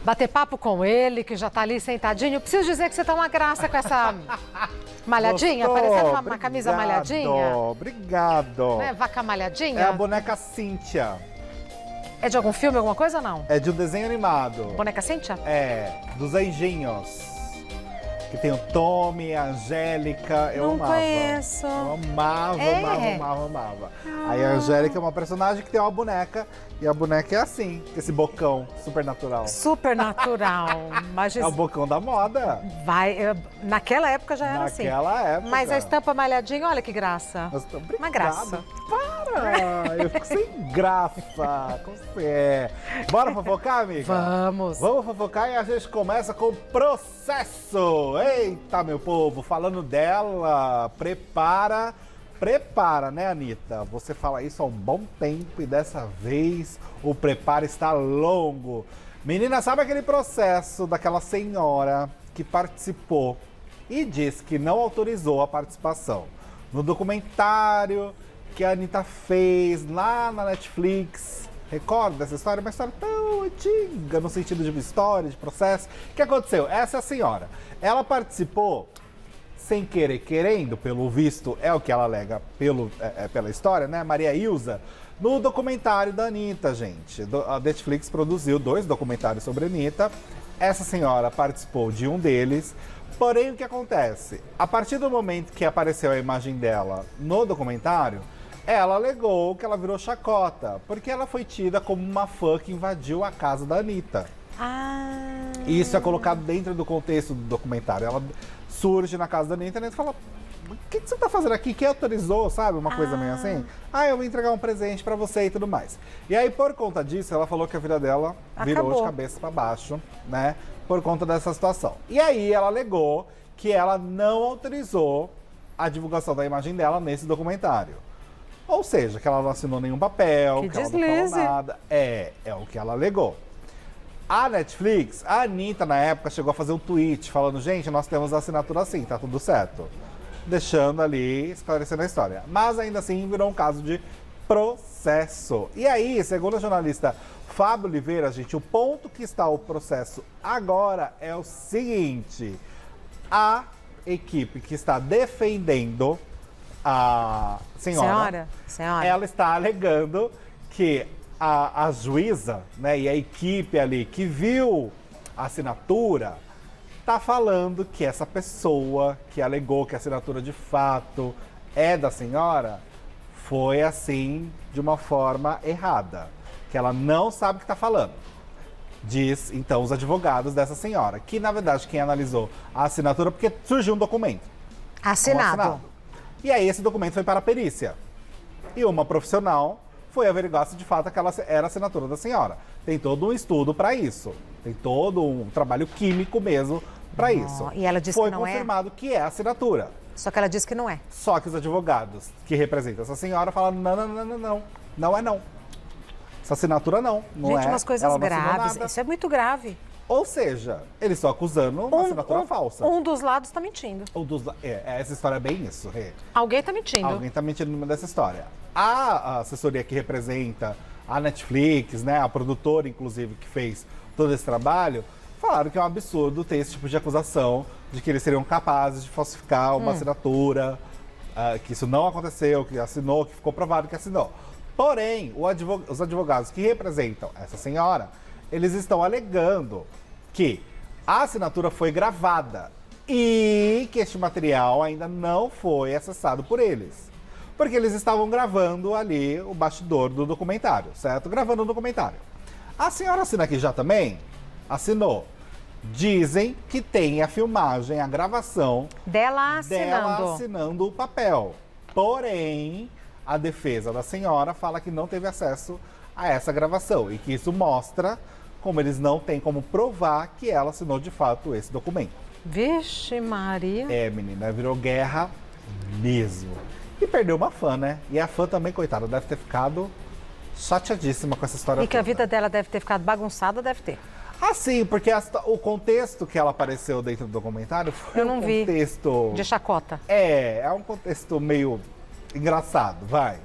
bater papo com ele, que já tá ali sentadinho. Preciso dizer que você tá uma graça com essa malhadinha, Gostou? parecendo uma Obrigado, camisa malhadinha. Obrigado. Né? Vaca malhadinha. É a boneca Cíntia. É de algum filme, alguma coisa ou não? É de um desenho animado. Boneca Cíntia? É, dos Anjinhos. Que tem o Tommy, a Angélica. Eu Não amava. conheço. Eu amava, É. amava. Aí a Angélica é uma personagem que tem uma boneca. E a boneca é assim, com esse bocão super natural. Super natural. Mas É o bocão da moda. naquela época já era assim. Naquela época. Mas a estampa malhadinha, olha que graça. Obrigado. Uma graça. Para! Eu fico sem graça. Como você é? Bora fofocar, amiga? Vamos. Vamos fofocar e a gente começa com o processo. Eita, meu povo, falando dela, prepara, né, Anitta? Você fala isso há um bom tempo e dessa vez o preparo está longo. Menina, sabe aquele processo daquela senhora que participou e disse que não autorizou a participação no documentário que a Anitta fez lá na Netflix? Recorda dessa história? Uma história tão antiga, no sentido de história, de processo. O que aconteceu? Essa senhora, ela participou sem querer, querendo, pelo visto, é o que ela alega pela história, né? Maria Ilza, no documentário da Anitta, gente. A Netflix produziu 2 documentários sobre a Anitta. Essa senhora participou de um deles. Porém, o que acontece? A partir do momento que apareceu a imagem dela no documentário, ela alegou que ela virou chacota, porque ela foi tida como uma fã que invadiu a casa da Anitta. Ah. E isso é colocado dentro do contexto do documentário. Ela surge na casa da Anitta e a Anitta fala: o que você tá fazendo aqui? Quem autorizou, sabe? Uma coisa meio assim. Eu vou entregar um presente pra você e tudo mais. E aí, por conta disso, ela falou que a vida dela virou de cabeça pra baixo, né? Por conta dessa situação. E aí, ela alegou que ela não autorizou a divulgação da imagem dela nesse documentário. Ou seja, que ela não assinou nenhum papel, que ela não falou nada. É o que ela alegou. A Netflix, a Anitta, na época, chegou a fazer um tweet falando: gente, nós temos a assinatura assim, tá tudo certo. Deixando ali, esclarecendo a história. Mas ainda assim, virou um caso de processo. E aí, segundo a jornalista Fábio Oliveira, gente, o ponto que está o processo agora é o seguinte: a equipe que está defendendo a senhora, ela está alegando que a juíza, né, e a equipe ali que viu a assinatura tá falando que essa pessoa que alegou que a assinatura de fato é da senhora foi assim de uma forma errada, que ela não sabe o que tá falando. Diz, então, os advogados dessa senhora, que na verdade quem analisou a assinatura, porque surgiu um documento. Assinado. E aí esse documento foi para a perícia. E uma profissional foi averiguar se de fato aquela era a assinatura da senhora. Tem todo um estudo para isso. Tem todo um trabalho químico mesmo para isso. E ela disse que não é? Foi confirmado que é a assinatura. Só que ela disse que não é. Só que os advogados que representam essa senhora falaram: não. Não é não. Essa assinatura não é. Gente, umas coisas ela não assinou graves. nada. Isso é muito grave. Ou seja, eles estão acusando uma assinatura falsa. Um dos lados está mentindo. Essa história é bem isso, Rê. Alguém está mentindo. Alguém está mentindo no meio dessa história. A assessoria que representa a Netflix, né, a produtora, inclusive, que fez todo esse trabalho, falaram que é um absurdo ter esse tipo de acusação de que eles seriam capazes de falsificar uma assinatura, que isso não aconteceu, que assinou, que ficou provado que assinou. Porém, os advogados que representam essa senhora, eles estão alegando que a assinatura foi gravada e que este material ainda não foi acessado por eles. Porque eles estavam gravando ali o bastidor do documentário, certo? Gravando o documentário. A senhora assina aqui já também? Assinou. Dizem que tem a filmagem, a gravação dela assinando o papel. Porém, a defesa da senhora fala que não teve acesso a essa gravação e que isso mostra como eles não têm como provar que ela assinou de fato esse documento. Vixe, Maria. Menina, virou guerra mesmo. E perdeu uma fã, né? E a fã também, coitada, deve ter ficado chateadíssima com essa história E que a vida dela deve ter ficado bagunçada, deve ter. Ah, sim, porque o contexto que ela apareceu dentro do documentário foi Eu não vi. Contexto... De chacota. É um contexto meio engraçado, vai.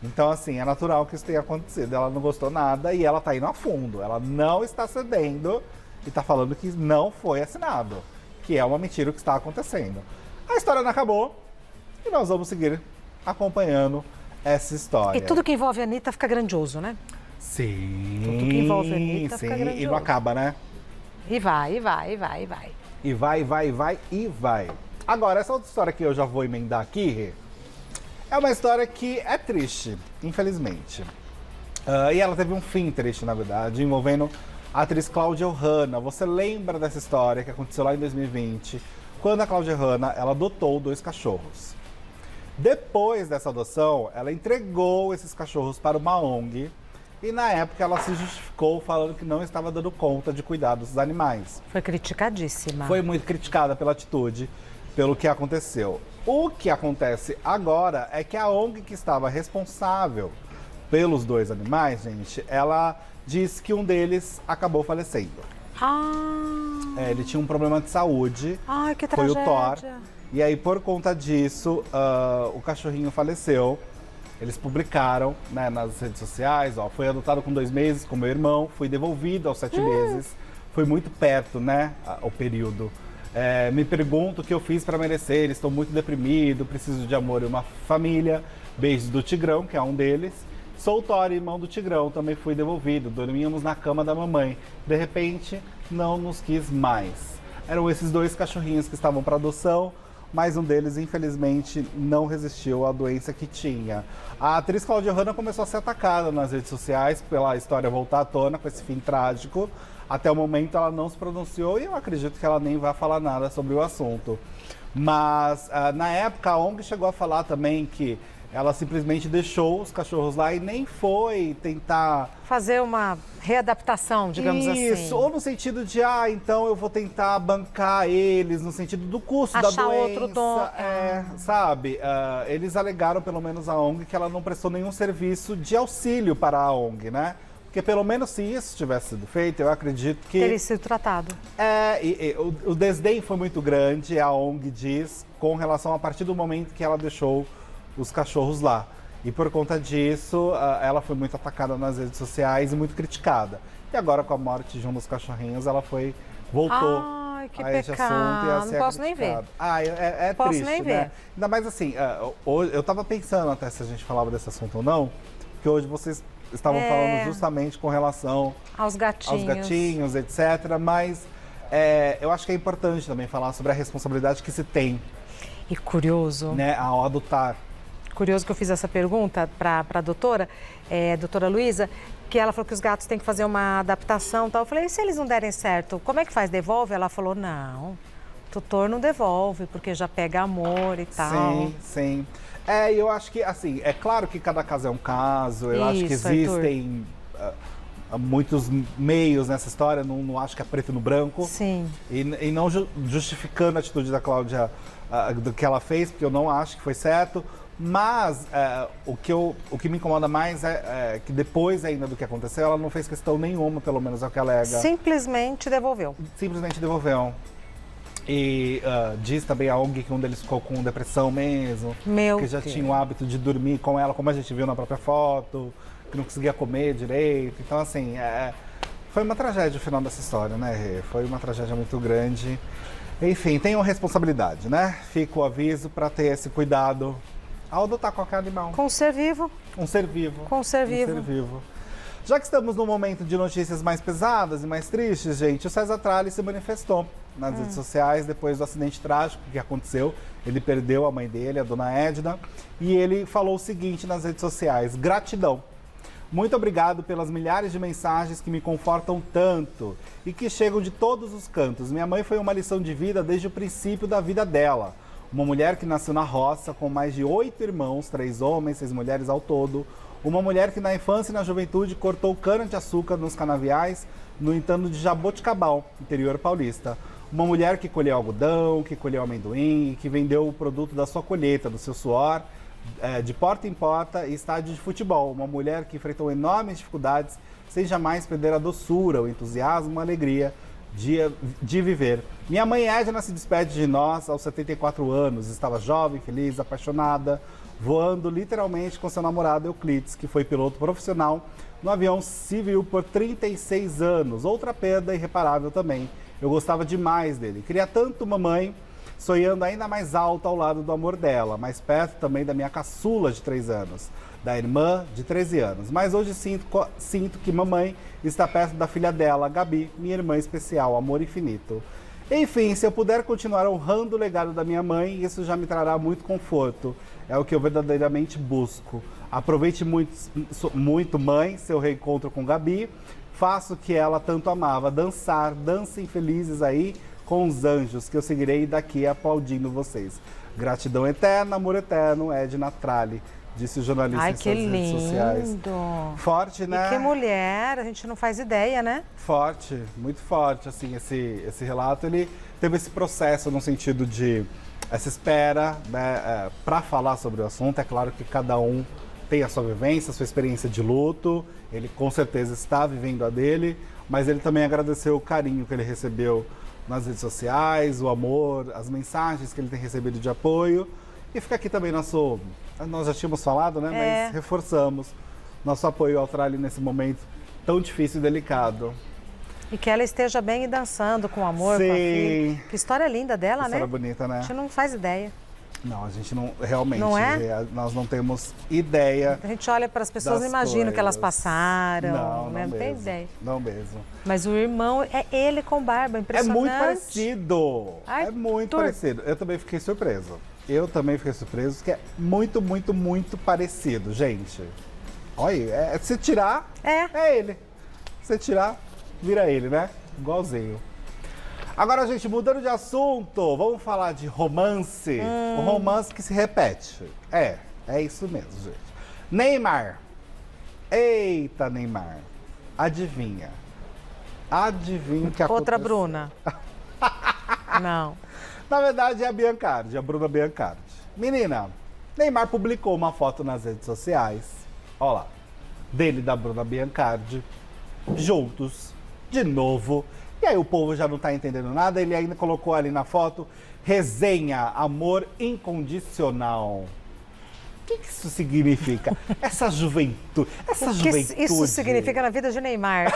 Então, assim, é natural que isso tenha acontecido. Ela não gostou nada e ela tá indo a fundo. Ela não está cedendo e tá falando que não foi assinado, que é uma mentira o que está acontecendo. A história não acabou e nós vamos seguir acompanhando essa história. E tudo que envolve a Anitta fica grandioso, né? Sim, tudo que envolve a Anitta fica grandioso. e não acaba, né? E vai, e vai, e vai, e vai. E vai. Agora, essa outra história que eu já vou emendar aqui é uma história que é triste, infelizmente. E ela teve um fim triste, na verdade, envolvendo a atriz Cláudia Hanna. Você lembra dessa história que aconteceu lá em 2020, quando a Cláudia Hanna, ela adotou 2 cachorros. Depois dessa adoção, ela entregou esses cachorros para uma ONG e na época ela se justificou falando que não estava dando conta de cuidar dos animais. Foi criticadíssima. Foi muito criticada pela atitude, pelo que aconteceu. O que acontece agora é que a ONG que estava responsável pelos 2 animais, gente, ela disse que um deles acabou falecendo. Ele tinha um problema de saúde. Ai, que foi tragédia. o Thor. E aí, por conta disso, o cachorrinho faleceu. Eles publicaram, né, nas redes sociais, ó, foi adotado com 2 meses com meu irmão, fui devolvido aos 7 meses. Foi muito perto, né, o período. Me pergunto o que eu fiz para merecer, estou muito deprimido, preciso de amor e uma família. Beijos do Tigrão, que é um deles. Sou o Thor, irmão do Tigrão, também fui devolvido. Dormíamos na cama da mamãe. De repente, não nos quis mais. Eram esses 2 cachorrinhos que estavam para adoção, mas um deles, infelizmente, não resistiu à doença que tinha. A atriz Cláudia Hanna começou a ser atacada nas redes sociais pela história voltar à tona com esse fim trágico. Até o momento ela não se pronunciou e eu acredito que ela nem vai falar nada sobre o assunto. Mas na época a ONG chegou a falar também que ela simplesmente deixou os cachorros lá e nem foi tentar fazer uma readaptação, digamos assim. Isso, ou no sentido de, então eu vou tentar bancar eles, no sentido do custo da achar doença. outro dono. Sabe? Eles alegaram, pelo menos a ONG, que ela não prestou nenhum serviço de auxílio para a ONG, né? Porque pelo menos se isso tivesse sido feito, eu acredito que teria sido tratado. O desdém foi muito grande, a ONG diz, com relação a partir do momento que ela deixou os cachorros lá. E por conta disso, ela foi muito atacada nas redes sociais e muito criticada. E agora, com a morte de um dos cachorrinhos, ela voltou Ai, que a esse pecado. assunto e a ser Não posso nem ver. É Posso triste, nem né? ver. Ainda mais assim, eu tava pensando até se a gente falava desse assunto ou não, porque hoje vocês estavam falando justamente com relação aos gatinhos, etc. Mas eu acho que é importante também falar sobre a responsabilidade que se tem. E curioso, né, ao adotar. Curioso que eu fiz essa pergunta para a doutora Luísa, que ela falou que os gatos têm que fazer uma adaptação e tal. Eu falei, e se eles não derem certo, como é que faz? Devolve? Ela falou, não, o tutor não devolve, porque já pega amor e tal. Sim. Eu acho que, assim, é claro que cada caso é um caso, eu acho que existem muitos meios nessa história, não acho que é preto no branco. Sim. E não justificando a atitude da Cláudia, do que ela fez, porque eu não acho que foi certo. Mas o que me incomoda mais é que depois ainda do que aconteceu, ela não fez questão nenhuma, pelo menos é o que alega. Simplesmente devolveu. Simplesmente devolveu. E diz também a ONG que um deles ficou com depressão mesmo. Que já tinha o hábito de dormir com ela, como a gente viu na própria foto, que não conseguia comer direito. Então, assim, foi uma tragédia o final dessa história, né, Rê? Foi uma tragédia muito grande. Enfim, tenham responsabilidade, né? Fica o aviso para ter esse cuidado ao adotar qualquer animal. Com um ser vivo. Um ser vivo. Com um ser vivo. Um ser vivo. Já que estamos num momento de notícias mais pesadas e mais tristes, gente, o César Tralli se manifestou nas redes sociais depois do acidente trágico que aconteceu. Ele perdeu a mãe dele, a dona Edna, e ele falou o seguinte nas redes sociais: gratidão. Muito obrigado pelas milhares de mensagens que me confortam tanto e que chegam de todos os cantos. Minha mãe foi uma lição de vida desde o princípio da vida dela. Uma mulher que nasceu na roça, com mais de 8 irmãos, 3 homens, 6 mulheres ao todo. Uma mulher que na infância e na juventude cortou cana-de-açúcar nos canaviais, no entanto de Jaboticabal, interior paulista. Uma mulher que colheu algodão, que colheu amendoim e que vendeu o produto da sua colheita, do seu suor, de porta em porta e estádio de futebol. Uma mulher que enfrentou enormes dificuldades sem jamais perder a doçura, o entusiasmo, a alegria de viver. Minha mãe Edna se despede de nós aos 74 anos. Estava jovem, feliz, apaixonada. voando literalmente com seu namorado Euclides, que foi piloto profissional no avião civil por 36 anos. Outra perda irreparável também. Eu gostava demais dele. Queria tanto mamãe, sonhando ainda mais alto ao lado do amor dela, mais perto também da minha caçula de 3 anos, da irmã de 13 anos. Mas hoje sinto que mamãe está perto da filha dela, Gabi, minha irmã especial, amor infinito. Enfim, se eu puder continuar honrando o legado da minha mãe, isso já me trará muito conforto. É o que eu verdadeiramente busco. Aproveite muito, mãe, seu reencontro com Gabi. Faça o que ela tanto amava, dançar. Dancem felizes aí com os anjos, que eu seguirei daqui aplaudindo vocês. Gratidão eterna, amor eterno, Edna Tralli, disse o jornalista. Ai, em que suas redes sociais. lindo. Forte, né? E que mulher, a gente não faz ideia, né? Forte, muito forte, assim, esse relato, ele teve esse processo no sentido de essa espera, né, para falar sobre o assunto. É claro que cada um tem a sua vivência, a sua experiência de luto, ele com certeza está vivendo a dele, mas ele também agradeceu o carinho que ele recebeu nas redes sociais, o amor, as mensagens que ele tem recebido de apoio. E fica aqui também nós já tínhamos falado, né, mas reforçamos nosso apoio ao Tralli nesse momento tão difícil e delicado. E que ela esteja bem e dançando com amor, Sim. com a filha. Que história linda dela, História né? bonita, né? A gente não faz ideia. Não, a gente não, realmente, Não é? Nós não temos ideia. A gente olha para as pessoas e das imagina o que elas coisas. passaram. Não, né? não Não tem mesmo. ideia. Não mesmo. Mas o irmão é ele com barba, É impressionante. muito parecido. É muito Arthur. parecido. Eu também fiquei surpreso. Que é muito, muito, muito parecido, gente. Olha, se tirar, é ele. Se tirar, vira ele, né? Igualzinho. Agora, gente, mudando de assunto, vamos falar de romance. O romance que se repete. É isso mesmo, gente. Neymar. Eita, Neymar. Adivinha. Adivinha o que aconteceu. Outra Bruna. Não. Na verdade, é a Biancardi, a Bruna Biancardi. Menina, Neymar publicou uma foto nas redes sociais. Olha lá. Dele e da Bruna Biancardi. Juntos. De novo. E aí o povo já não tá entendendo nada. Ele ainda colocou ali na foto: resenha, amor incondicional. O que isso significa? Essa juventude. O que isso significa na vida de Neymar?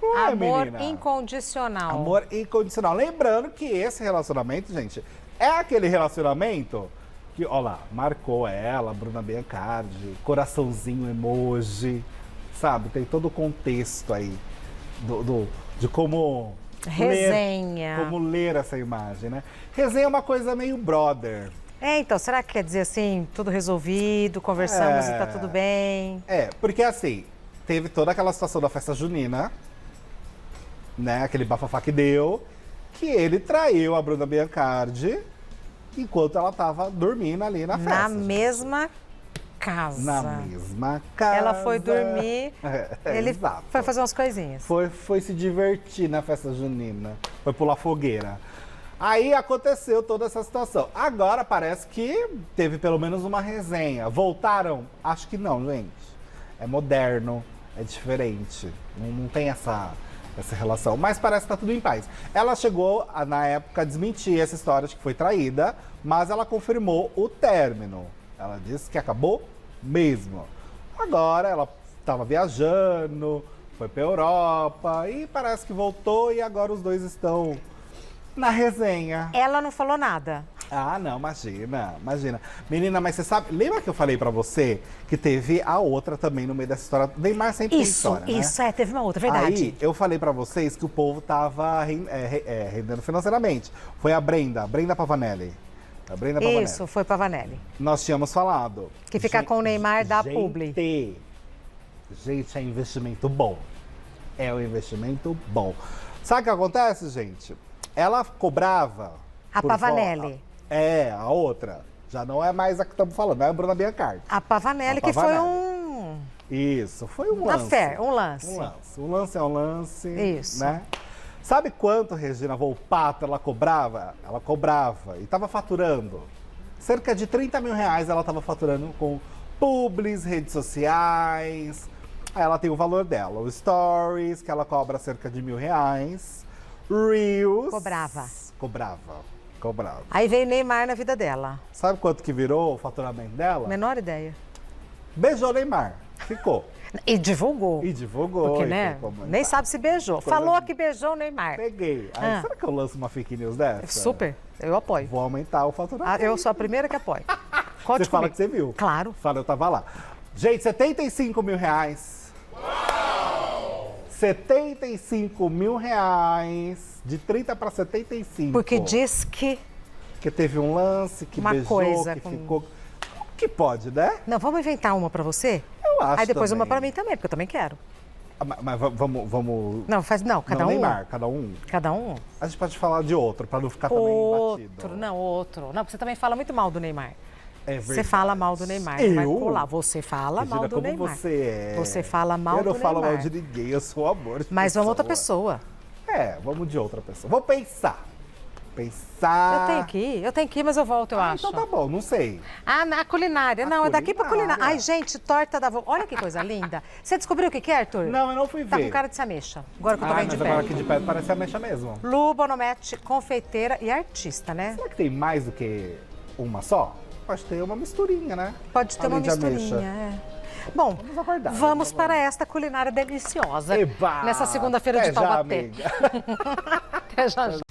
Não é, Amor menina? incondicional. Amor incondicional. Lembrando que esse relacionamento, gente, é aquele relacionamento que, ó lá, marcou ela, Bruna Biancardi, coraçãozinho, emoji, sabe? Tem todo o contexto aí de como Resenha. como ler essa imagem, né? Resenha é uma coisa meio brother. Então, será que quer dizer assim, tudo resolvido, conversamos e tá tudo bem? Porque assim, teve toda aquela situação da festa junina, né? Aquele bafafá que deu, que ele traiu a Bruna Biancardi enquanto ela tava dormindo ali na festa. Na mesma casa. Na mesma casa. Ela foi dormir, ele exato. foi fazer umas coisinhas. Foi se divertir na festa junina. Foi pular fogueira. Aí aconteceu toda essa situação. Agora parece que teve pelo menos uma resenha. Voltaram? Acho que não, gente. É moderno, é diferente. Não tem essa relação. Mas parece que tá tudo em paz. Ela chegou, na época, a desmentir essa história de que foi traída, mas ela confirmou o término. Ela disse que acabou mesmo. Agora ela estava viajando, foi pra Europa e parece que voltou e agora os dois estão na resenha. Ela não falou nada. Ah, não, imagina. Menina, mas você sabe, lembra que eu falei pra você que teve a outra também no meio dessa história? Neymar sempre tem história, né? Teve uma outra, verdade. Aí, eu falei pra vocês que o povo tava rendendo financeiramente. Foi a Brenda Pavanelli. A Brenda Pavanelli. Isso, foi Pavanelli. Nós tínhamos falado. Que ficar com o Neymar dá publi. Gente, é investimento bom. É um investimento bom. Sabe o que acontece, gente? Ela cobrava... A Pavanelli. A outra. Já não é mais a que estamos falando, não é a Bruna Biancardi. A Pavanelli, que foi um... Isso, foi um lance. Affair, um lance. Um lance é um lance. Isso. Né? Sabe quanto, Regina Volpato, ela cobrava? Ela cobrava e estava faturando. Cerca de 30 mil reais ela estava faturando com publis, redes sociais. Aí ela tem o valor dela. O Stories, que ela cobra cerca de R$1.000. Reels. Cobrava. ficou brava. Aí veio Neymar na vida dela. Sabe quanto que virou o faturamento dela? Menor ideia. Beijou Neymar. Ficou. E divulgou. E divulgou. Porque, e né? foi comentar. Nem sabe se beijou. Coisa Falou de- que beijou o Neymar. Peguei. Aí, será que eu lanço uma fake news dessa? Super. Eu apoio. Vou aumentar o faturamento. Eu sou a primeira que apoio. Conte Você fala comigo. que você viu. Claro. Fala, eu tava lá. Gente, 75 mil reais. 75 mil reais. De 30 para 75. Porque diz que... Que teve um lance, que Uma beijou, coisa que com- ficou... Que pode, né? Não, vamos inventar uma pra você? Eu acho Aí depois também. uma pra mim também, porque eu também quero. Mas vamos... Não, cada não, um. Neymar, cada um. Cada um. A gente pode falar de outro, pra não ficar também Outro, batido. não, outro. Não, porque você também fala muito mal do Neymar. É verdade. Você fala mal do Neymar. Não vai Eu? colar. Você fala Regina, mal do como Neymar. você é. Você fala mal Eu não do falo mal Neymar. de ninguém, eu sou amor de Mas vamos outra pessoa. Vamos de outra pessoa. Vou pensar. Pensar. Eu tenho que ir, mas eu volto, eu acho. Então tá bom, não sei. Ah, na culinária. Não, é daqui pra culinária. culinária. Ai, gente, torta da avó. Olha que coisa linda. Você descobriu o que é, Arthur? Não, eu não fui ver. Tá com cara de se ameixa. Agora que eu tô bem mas de agora pé. aqui de pé parece a mecha mesmo. Lu Bonometti, confeiteira e artista, né? Será que tem mais do que uma só? Pode ter uma misturinha, né? Pode ter Além uma de ameixa. misturinha, é. Bom, Vamos aguardar, vamos vamos para esta culinária deliciosa. Eba! Nessa segunda-feira Até de já, Taubaté. amiga. Até já já.